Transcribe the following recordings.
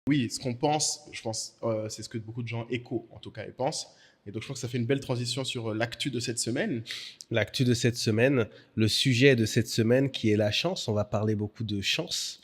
Oui, ce qu'on pense, je pense, c'est ce que beaucoup de gens écho, en tout cas, et pensent. Et donc, je pense que ça fait une belle transition sur l'actu de cette semaine. L'actu de cette semaine, le sujet de cette semaine qui est la chance. On va parler beaucoup de chance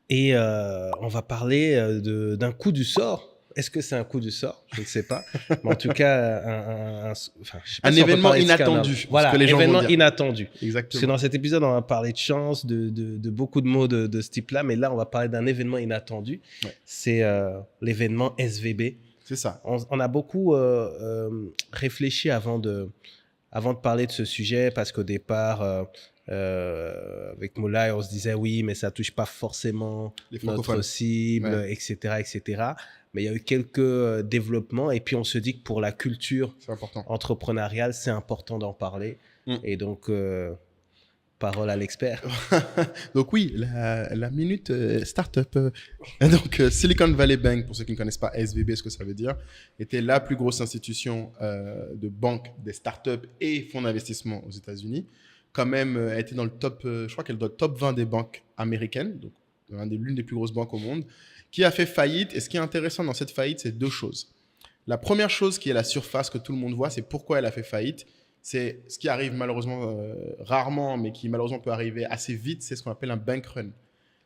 et on va parler d'un coup du sort. Est-ce que c'est un coup du sort? Je ne sais pas. Mais en tout cas, enfin, je ne sais pas Un si on peut événement parler de scandale. inattendu, ce que Voilà, les gens vont événement dire. inattendu. Parce que Exactement. dans cet épisode, on va parler de chance, de beaucoup de mots de ce type-là. Mais là, on va parler d'un événement inattendu. Ouais. C'est l'événement SVB. C'est ça. On a beaucoup réfléchi avant de parler de ce sujet, parce qu'au départ, avec Moulay, on se disait oui, mais ça touche pas forcément Les notre francophones. cible, Ouais. etc., etc. Mais il y a eu quelques développements, et puis on se dit que pour la culture C'est important. entrepreneuriale, c'est important d'en parler. Et donc, parole à l'expert. Donc oui, la minute startup. Donc Silicon Valley Bank, pour ceux qui ne connaissent pas SVB, ce que ça veut dire, était la plus grosse institution de banque des startups et fonds d'investissement aux États-Unis. Quand même, elle était dans le top, je crois qu'elle doit être top 20 des banques américaines, donc l'une des plus grosses banques au monde, qui a fait faillite. Et ce qui est intéressant dans cette faillite, c'est deux choses. La première chose qui est la surface que tout le monde voit, c'est pourquoi elle a fait faillite. C'est ce qui arrive malheureusement rarement, mais qui malheureusement peut arriver assez vite, c'est ce qu'on appelle un bank run.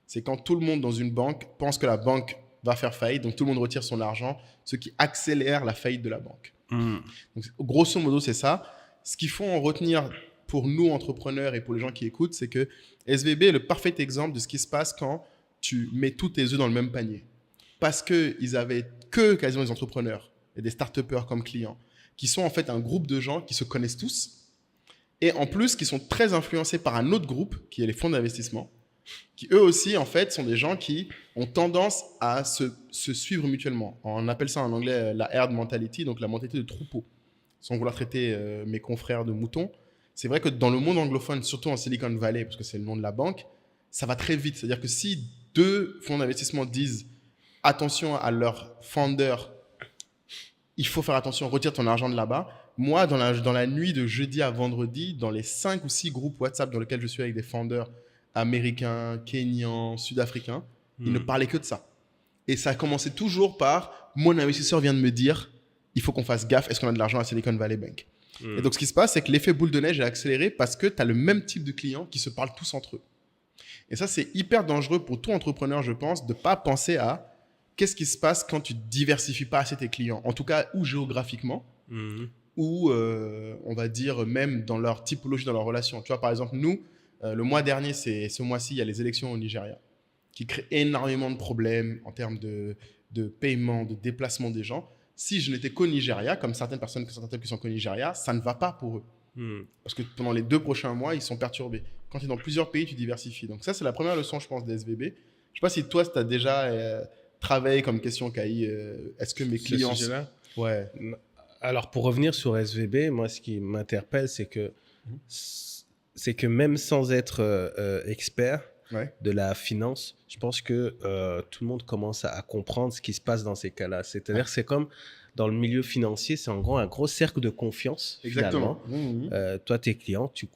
C'est quand tout le monde dans une banque pense que la banque va faire faillite, donc tout le monde retire son argent, ce qui accélère la faillite de la banque. Donc, grosso modo, c'est ça. Ce qu'il faut en retenir pour nous, entrepreneurs, et pour les gens qui écoutent, c'est que SVB est le parfait exemple de ce qui se passe quand tu mets tous tes œufs dans le même panier. Parce qu'ils avaient quasiment des entrepreneurs et des start-upers comme clients, qui sont en fait un groupe de gens qui se connaissent tous, et en plus qui sont très influencés par un autre groupe, qui est les fonds d'investissement, qui eux aussi, en fait, sont des gens qui ont tendance à se suivre mutuellement. On appelle ça en anglais la herd mentality, donc la mentalité de troupeau. Sans vouloir traiter mes confrères de moutons, c'est vrai que dans le monde anglophone, surtout en Silicon Valley, parce que c'est le nom de la banque, ça va très vite. C'est-à-dire que si deux fonds d'investissement disent attention à leur founder, il faut faire attention, retire ton argent de là-bas. Moi, dans la nuit de jeudi à vendredi, dans les 5 ou 6 groupes WhatsApp dans lesquels je suis avec des founders américains, kenyans, sud-africains, ils ne parlaient que de ça. Et ça a commencé toujours par mon investisseur vient de me dire il faut qu'on fasse gaffe, est-ce qu'on a de l'argent à Silicon Valley Bank. Et donc, ce qui se passe, c'est que l'effet boule de neige est accéléré parce que tu as le même type de clients qui se parlent tous entre eux. Et ça, c'est hyper dangereux pour tout entrepreneur, je pense, de ne pas penser à qu'est-ce qui se passe quand tu ne diversifies pas assez tes clients. En tout cas, ou géographiquement, ou on va dire même dans leur typologie, dans leur relation. Tu vois, par exemple, nous, le mois dernier, ce mois-ci, il y a les élections au Nigeria qui créent énormément de problèmes en termes de paiement, de déplacement des gens. Si je n'étais qu'au Nigeria, comme certaines personnes qui sont qu'au Nigeria, ça ne va pas pour eux. Parce que pendant les 2 prochains mois, ils sont perturbés. Quand tu es dans plusieurs pays, tu diversifies. Donc ça, c'est la première leçon, je pense, des SVB. Je ne sais pas si toi, tu as déjà travaillé comme question, Kai. Est-ce que mes clients... Ce sujet-là? Ouais. Alors, pour revenir sur SVB, moi, ce qui m'interpelle, c'est que même sans être expert de la finance, je pense que tout le monde commence à comprendre ce qui se passe dans ces cas-là. C'est-à-dire que c'est comme dans le milieu financier, c'est en gros un gros cercle de confiance. Exactement. Toi, tes clients, tu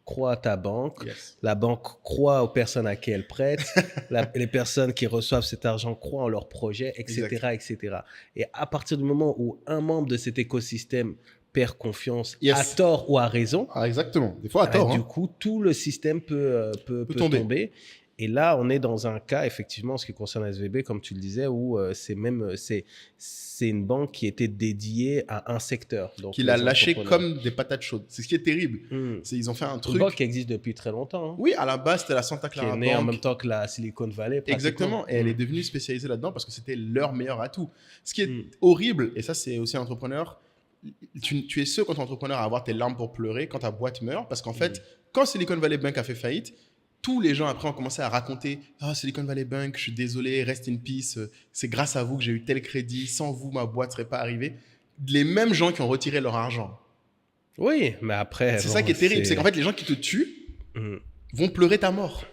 crois à ta banque, Yes. la banque croit aux personnes à qui elle prête, les personnes qui reçoivent cet argent croient en leur projet, etc., etc. Et à partir du moment où un membre de cet écosystème perd confiance, à tort ou à raison, exactement. Des fois à tort. Du coup, tout le système peut tomber. Et là, on est dans un cas, effectivement, en ce qui concerne SVB, comme tu le disais, où c'est une banque qui était dédiée à un secteur. Donc, qui l'a lâché comme des patates chaudes. C'est ce qui est terrible. Ils ont fait un truc... Une banque qui existe depuis très longtemps. Hein. Oui, à la base, c'était la Santa Clara Bank. Qui est née en même temps que la Silicon Valley. Exactement. Et elle est devenue spécialisée là-dedans parce que c'était leur meilleur atout. Ce qui est horrible, et ça, c'est aussi un entrepreneur, tu es seul quand tu es entrepreneur à avoir tes larmes pour pleurer quand ta boîte meurt. Parce qu'en fait, quand Silicon Valley Bank a fait faillite, tous les gens après ont commencé à raconter « Ah, Silicon Valley Bank, je suis désolé, rest in peace, c'est grâce à vous que j'ai eu tel crédit, sans vous, ma boîte ne serait pas arrivée. » Les mêmes gens qui ont retiré leur argent. Oui, mais après... C'est ça qui est terrible, c'est qu'en fait, les gens qui te tuent vont pleurer ta mort.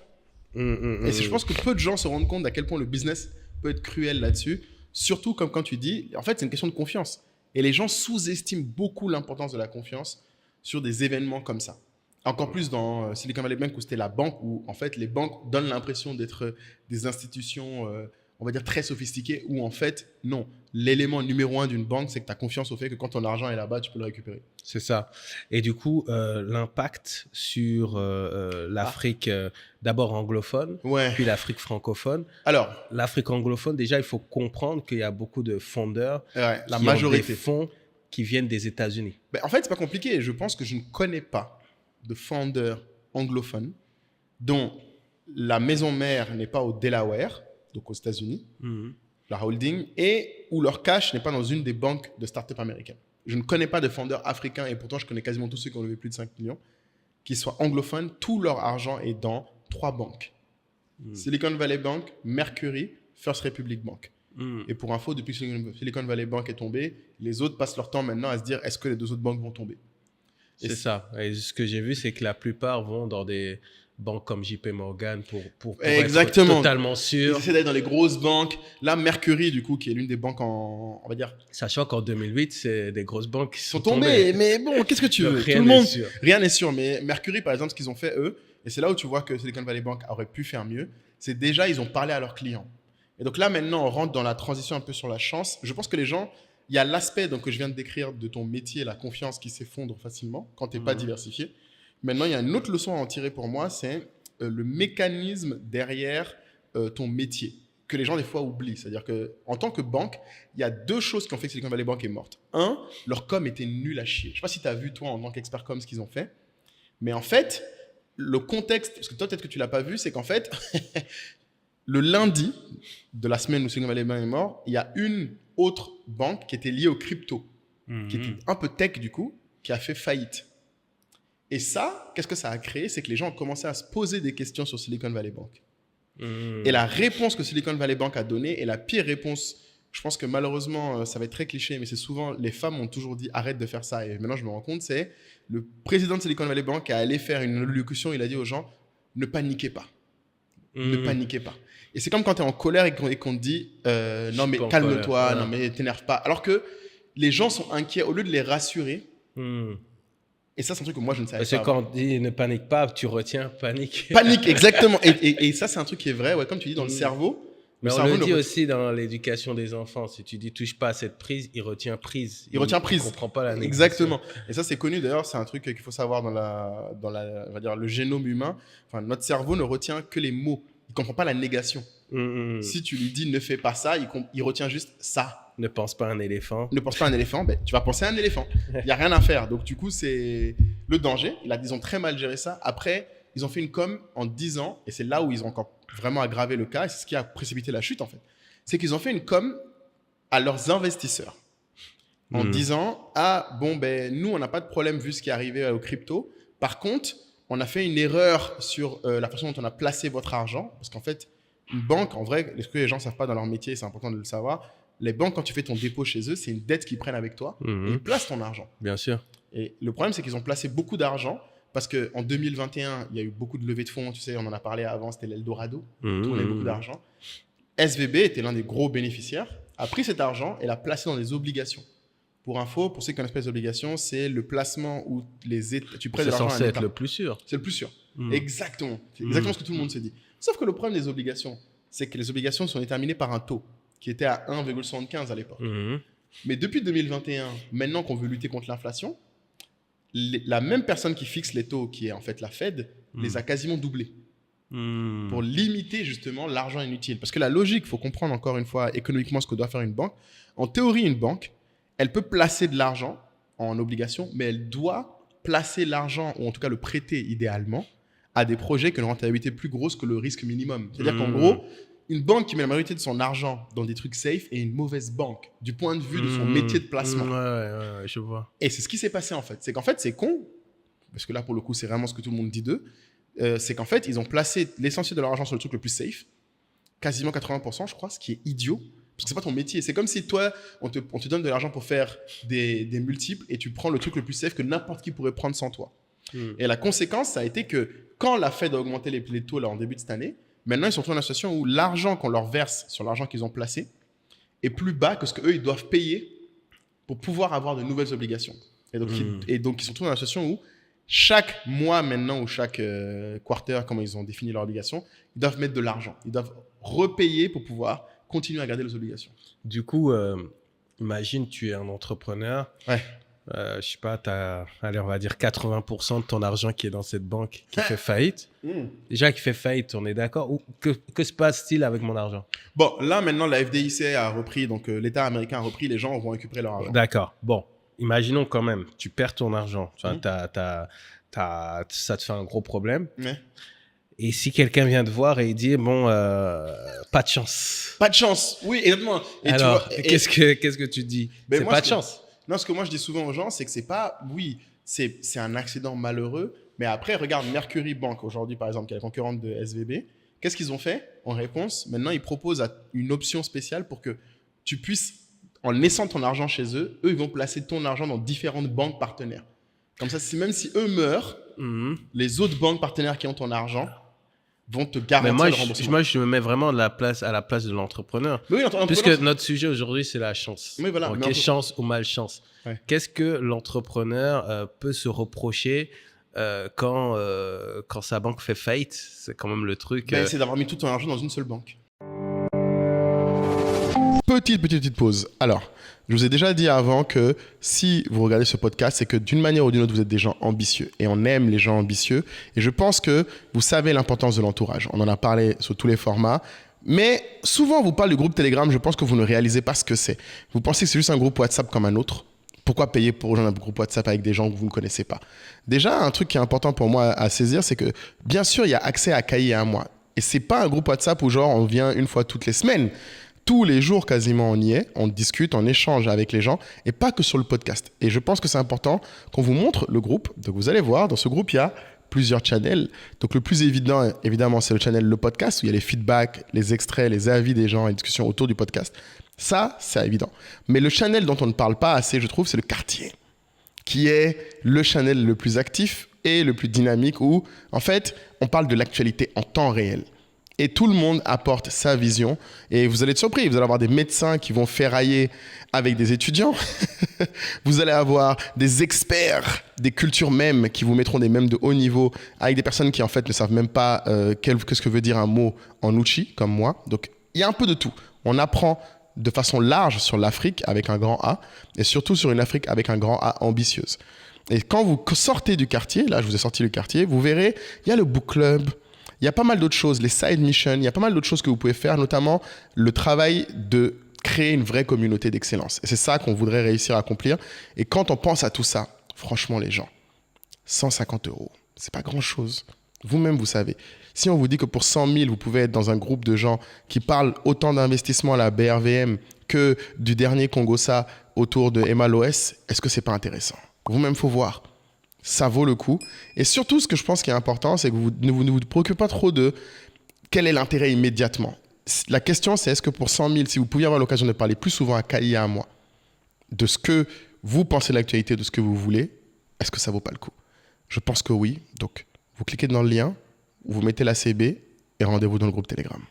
Et je pense que peu de gens se rendent compte à quel point le business peut être cruel là-dessus, surtout comme quand tu dis, en fait, c'est une question de confiance. Et les gens sous-estiment beaucoup l'importance de la confiance sur des événements comme ça. Encore plus dans Silicon Valley Bank où c'était la banque où en fait les banques donnent l'impression d'être des institutions on va dire, très sophistiqué où en fait, non. L'élément numéro 1 d'une banque, c'est que tu as confiance au fait que quand ton argent est là-bas, tu peux le récupérer. C'est ça. Et du coup, l'impact sur l'Afrique, d'abord anglophone, puis l'Afrique francophone. Alors, l'Afrique anglophone, déjà, il faut comprendre qu'il y a beaucoup de fondeurs la majorité ont des fonds qui viennent des États-Unis. En fait, c'est pas compliqué. Je pense que je ne connais pas de fondeurs anglophones dont la maison mère n'est pas au Delaware, donc aux États-Unis, la holding, et où leur cash n'est pas dans une des banques de start-up américaines. Je ne connais pas de fondeurs africains, et pourtant je connais quasiment tous ceux qui ont levé plus de 5 millions, qui soient anglophones. Tout leur argent est dans 3 banques. Silicon Valley Bank, Mercury, First Republic Bank. Et pour info, depuis que Silicon Valley Bank est tombé, les autres passent leur temps maintenant à se dire est-ce que les 2 autres banques vont tomber. C'est ça. Et ce que j'ai vu, c'est que la plupart vont dans des banques comme JP Morgan pour être totalement sûr. Ils essaient d'être dans les grosses banques. Là, Mercury, du coup, qui est l'une des banques on va dire... Sachant qu'en 2008, c'est des grosses banques qui sont tombées. Mais bon, qu'est-ce que tu veux? Rien n'est sûr. Mais Mercury, par exemple, ce qu'ils ont fait, eux, et c'est là où tu vois que Silicon Valley Bank aurait pu faire mieux, c'est déjà, ils ont parlé à leurs clients. Et donc là, maintenant, on rentre dans la transition un peu sur la chance. Je pense que les gens... Il y a l'aspect que je viens de décrire de ton métier, la confiance qui s'effondre facilement quand tu n'es pas diversifié. Maintenant, il y a une autre leçon à en tirer pour moi, c'est le mécanisme derrière ton métier, que les gens des fois oublient. C'est-à-dire qu'en tant que banque, il y a 2 choses qui ont fait que Silicon Valley Bank est morte. 1, leur com était nul à chier. Je ne sais pas si tu as vu, toi, en tant qu'expert com, ce qu'ils ont fait. Mais en fait, le contexte, parce que toi, peut-être que tu ne l'as pas vu, c'est qu'en fait, le lundi de la semaine où Silicon Valley Bank est mort, il y a une autre banque qui était liée aux crypto, qui était un peu tech du coup, qui a fait faillite. Et ça, qu'est-ce que ça a créé? C'est que les gens ont commencé à se poser des questions sur Silicon Valley Bank. Et la réponse que Silicon Valley Bank a donnée est la pire réponse. Je pense que malheureusement, ça va être très cliché, mais c'est souvent, les femmes ont toujours dit arrête de faire ça. Et maintenant, je me rends compte, c'est le président de Silicon Valley Bank qui est allé faire une allocution, il a dit aux gens, ne paniquez pas. Ne paniquez pas. Et c'est comme quand tu es en colère et qu'on te dit non mais calme-toi, non mais t'énerve pas. Alors que les gens sont inquiets, au lieu de les rassurer. Et ça, c'est un truc que moi, je ne savais pas. Parce que quand on dit ne panique pas, tu retiens panique. Panique, exactement. Et ça, c'est un truc qui est vrai, comme tu dis, dans le cerveau. Mais on le dit aussi dans l'éducation des enfants. Si tu dis touche pas à cette prise, il retient prise. Il retient prise. Il comprend pas la négation. Exactement. Et ça, c'est connu d'ailleurs. C'est un truc qu'il faut savoir dans on va dire, le génome humain. Enfin, notre cerveau ne retient que les mots. Il ne comprend pas la négation. Si tu lui dis ne fais pas ça, il retient juste ça. Ne pense pas à un éléphant. Ne pense pas à un éléphant, ben, tu vas penser à un éléphant. Il n'y a rien à faire. Donc, du coup, c'est le danger. Ils ont très mal géré ça. Après, ils ont fait une com en 10 ans, et c'est là où ils ont encore vraiment aggravé le cas, et c'est ce qui a précipité la chute, en fait. C'est qu'ils ont fait une com à leurs investisseurs en disant « Ah, bon, ben, nous, on n'a pas de problème vu ce qui est arrivé aux crypto. Par contre, on a fait une erreur sur la façon dont on a placé votre argent. » Parce qu'en fait, une banque, en vrai, ce que les gens ne savent pas dans leur métier, c'est important de le savoir, les banques, quand tu fais ton dépôt chez eux, c'est une dette qu'ils prennent avec toi et ils placent ton argent. Bien sûr. Et le problème, c'est qu'ils ont placé beaucoup d'argent parce qu'en 2021, il y a eu beaucoup de levées de fonds. Tu sais, on en a parlé avant, c'était l'Eldorado. On avait beaucoup d'argent. SVB était l'un des gros bénéficiaires, a pris cet argent et l'a placé dans des obligations. Pour info, pour ceux qui connaissent pas les obligations, c'est le placement où tu prêtes de l'argent à un État. C'est censé être le plus sûr. C'est le plus sûr. Exactement. C'est exactement ce que tout le monde se dit. Sauf que le problème des obligations, c'est que les obligations sont déterminées par un taux qui était à 1,75 à l'époque. Mais depuis 2021, maintenant qu'on veut lutter contre l'inflation, la même personne qui fixe les taux, qui est en fait la Fed, les a quasiment doublés. Pour limiter justement l'argent inutile. Parce que la logique, il faut comprendre encore une fois économiquement ce que doit faire une banque. En théorie, une banque, elle peut placer de l'argent en obligation, mais elle doit placer l'argent, ou en tout cas le prêter idéalement, à des projets qui ont une rentabilité plus grosse que le risque minimum. C'est-à-dire qu'en gros, une banque qui met la majorité de son argent dans des trucs safe est une mauvaise banque du point de vue de son métier de placement. Ouais, je vois. Et c'est ce qui s'est passé en fait. C'est qu'en fait, c'est con, parce que là pour le coup, c'est vraiment ce que tout le monde dit d'eux, c'est qu'en fait, ils ont placé l'essentiel de leur argent sur le truc le plus safe, quasiment 80%, je crois, ce qui est idiot, parce que c'est pas ton métier. C'est comme si toi, on te donne de l'argent pour faire des multiples et tu prends le truc le plus safe que n'importe qui pourrait prendre sans toi. Et la conséquence, ça a été que quand la Fed a augmenté les taux là, en début de cette année, maintenant, ils sont dans une situation où l'argent qu'on leur verse sur l'argent qu'ils ont placé est plus bas que ce qu'eux, ils doivent payer pour pouvoir avoir de nouvelles obligations. Et donc, ils sont tous dans une situation où chaque mois maintenant ou chaque quarter, comme ils ont défini leur obligation, ils doivent mettre de l'argent. Ils doivent repayer pour pouvoir continuent à garder les obligations. Du coup, imagine, tu es un entrepreneur. Ouais. Je sais pas, allez, on va dire 80% de ton argent qui est dans cette banque qui fait faillite. Déjà, qui fait faillite, on est d'accord? Que se passe-t-il avec mon argent? Bon, là, maintenant, la FDIC a repris, donc l'État américain a repris, les gens vont récupérer leur argent. D'accord. Bon, imaginons quand même, tu perds ton argent. Enfin, ça te fait un gros problème. Ouais. Et si quelqu'un vient te voir et il dit, bon, pas de chance. Pas de chance, oui, exactement. Et alors, tu vois, qu'est-ce que tu dis? C'est pas de chance. Non, ce que moi je dis souvent aux gens, c'est que c'est pas, oui, c'est un accident malheureux, mais après, regarde Mercury Bank aujourd'hui, par exemple, qui est la concurrente de SVB. Qu'est-ce qu'ils ont fait en réponse? Maintenant, ils proposent une option spéciale pour que tu puisses, en laissant ton argent chez eux, ils vont placer ton argent dans différentes banques partenaires. Comme ça, même si eux meurent, les autres banques partenaires qui ont ton argent vont te garantir le remboursement. Moi, je me mets vraiment à la place de l'entrepreneur. Oui, puisque notre sujet aujourd'hui, c'est la chance. Oui, voilà. Okay, chance ou malchance. Ouais. Qu'est-ce que l'entrepreneur peut se reprocher quand sa banque fait faillite? C'est quand même le truc. C'est d'avoir mis tout ton argent dans une seule banque. Petite pause. Alors, je vous ai déjà dit avant que si vous regardez ce podcast, c'est que d'une manière ou d'une autre, vous êtes des gens ambitieux. Et on aime les gens ambitieux. Et je pense que vous savez l'importance de l'entourage. On en a parlé sur tous les formats. Mais souvent, on vous parle du groupe Telegram. Je pense que vous ne réalisez pas ce que c'est. Vous pensez que c'est juste un groupe WhatsApp comme un autre. Pourquoi payer pour rejoindre un groupe WhatsApp avec des gens que vous ne connaissez pas? Déjà, un truc qui est important pour moi à saisir, c'est que bien sûr, il y a accès à Cahier à moi. Et c'est pas un groupe WhatsApp où genre on vient une fois toutes les semaines. Tous les jours, quasiment, on y est, on discute, on échange avec les gens et pas que sur le podcast. Et je pense que c'est important qu'on vous montre le groupe. Donc, vous allez voir, dans ce groupe, il y a plusieurs channels. Donc, le plus évident, évidemment, c'est le channel Le Podcast où il y a les feedbacks, les extraits, les avis des gens et les discussions autour du podcast. Ça, c'est évident. Mais le channel dont on ne parle pas assez, je trouve, c'est le quartier, qui est le channel le plus actif et le plus dynamique où, en fait, on parle de l'actualité en temps réel. Et tout le monde apporte sa vision. Et vous allez être surpris, vous allez avoir des médecins qui vont ferrailler avec des étudiants. Vous allez avoir des experts des cultures mèmes qui vous mettront des mèmes de haut niveau avec des personnes qui en fait ne savent même pas qu'est-ce que veut dire un mot en Uchi, comme moi. Donc il y a un peu de tout. On apprend de façon large sur l'Afrique avec un grand A et surtout sur une Afrique avec un grand A ambitieuse. Et quand vous sortez du quartier, là je vous ai sorti le quartier, vous verrez, il y a le book club. Il y a pas mal d'autres choses, les side missions, il y a pas mal d'autres choses que vous pouvez faire, notamment le travail de créer une vraie communauté d'excellence. Et c'est ça qu'on voudrait réussir à accomplir. Et quand on pense à tout ça, franchement les gens, 150 €, c'est pas grand-chose. Vous-même, vous savez. Si on vous dit que pour 100 000, vous pouvez être dans un groupe de gens qui parlent autant d'investissement à la BRVM que du dernier Congosa autour de MLOS, est-ce que c'est pas intéressant? Vous-même, faut voir. Ça vaut le coup. Et surtout, ce que je pense qui est important, c'est que vous ne vous préoccupez pas trop de quel est l'intérêt immédiatement. La question, c'est est-ce que pour 100 000, si vous pouviez avoir l'occasion de parler plus souvent à Kaïa et à moi, de ce que vous pensez de l'actualité, de ce que vous voulez, est-ce que ça vaut pas le coup? Je pense que oui. Donc, vous cliquez dans le lien, vous mettez la CB et rendez-vous dans le groupe Telegram.